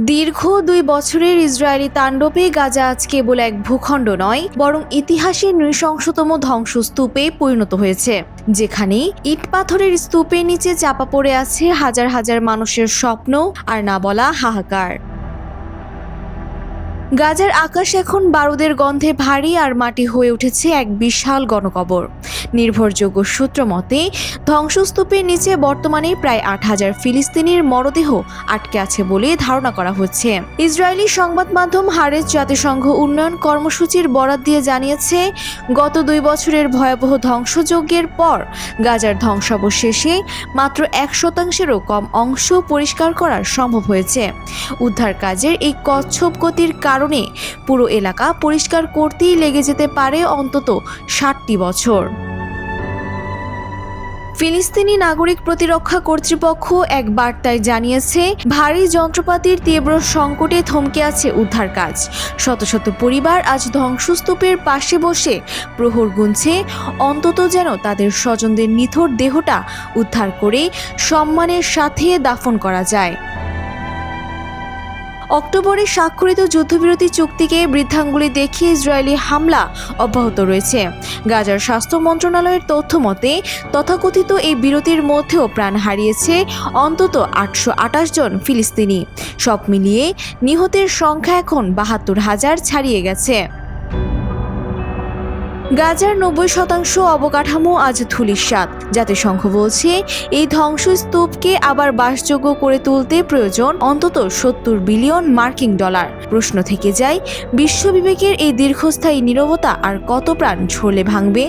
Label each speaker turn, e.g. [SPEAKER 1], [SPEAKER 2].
[SPEAKER 1] দীর্ঘ ২ বছরের ইসরায়েলি তাণ্ডবে গাজা আজ কেবল এক ভূখণ্ড নয়, বরং ইতিহাসের নৃশংসতম ধ্বংসস্তূপে পরিণত হয়েছে, যেখানে ইট পাথরের স্তূপের নিচে চাপা পড়ে আছে হাজার হাজার মানুষের স্বপ্ন আর না বলা হাহাকার। গাজার আকাশ এখন বারুদের গন্ধে ভারী আর মাটি হয়ে উঠেছে এক বিশাল গণকবর। নির্ভরযোগ্য সূত্র মতে, ধ্বংসস্তূপের নিচে বর্তমানে প্রায় ৮,০০০ ফিলিস্তিনির মরদেহ আটকে আছে বলে ধারণা করা হচ্ছে। ইসরায়েলি সংবাদ মাধ্যম হারেস জাতিসংঘ উন্নয়ন কর্মসূচির বরাত দিয়ে জানিয়েছে, গত ২ বছরের ভয়াবহ ধ্বংসযজ্ঞের পর গাজার ধ্বংসাবশেষে মাত্র ১%-এরও কম অংশ পরিষ্কার করা সম্ভব হয়েছে। উদ্ধার কাজের এই কচ্ছপ গতির কারণে পুরো এলাকা পরিষ্কার করতেই লেগে যেতে পারে অন্তত ৬০টি বছর। ফিলিস্তিনি নাগরিক প্রতিরক্ষা কর্তৃপক্ষ এক বার্তায় জানিয়েছে, ভারী যন্ত্রপাতির তীব্র সংকটে থমকে আছে উদ্ধার কাজ। শত শত পরিবার আজ ধ্বংসস্তূপের পাশে বসে প্রহর গুনছে, অন্তত যেন তাদের স্বজনদের নিথর দেহটা উদ্ধার করে সম্মানের সাথে দাফন করা যায়। অক্টোবরে স্বাক্ষরিত যুদ্ধবিরতি চুক্তিকে বৃদ্ধাঙ্গুলি দেখিয়ে ইসরায়েলি হামলা অব্যাহত রয়েছে। গাজার স্বাস্থ্য মন্ত্রণালয়ের তথ্য মতে, তথাকথিত এই বিরতির মধ্যেও প্রাণ হারিয়েছে অন্তত ৮২৮ জন ফিলিস্তিনি। সব মিলিয়ে নিহতের সংখ্যা এখন ৭২,০০০ ছাড়িয়ে গেছে। গাজার ৯০% অবকাঠামো আজ ধূলিসাৎ। জাতিসংঘ বলছে, এই ধ্বংসস্তূপকে আবার বাসযোগ্য করে তুলতে প্রয়োজন অন্তত $৭০ বিলিয়ন। প্রশ্ন থেকে যায়, বিশ্ববিবেকের এই দীর্ঘস্থায়ী নীরবতা আর কত প্রাণ ঝরলে ভাঙবে?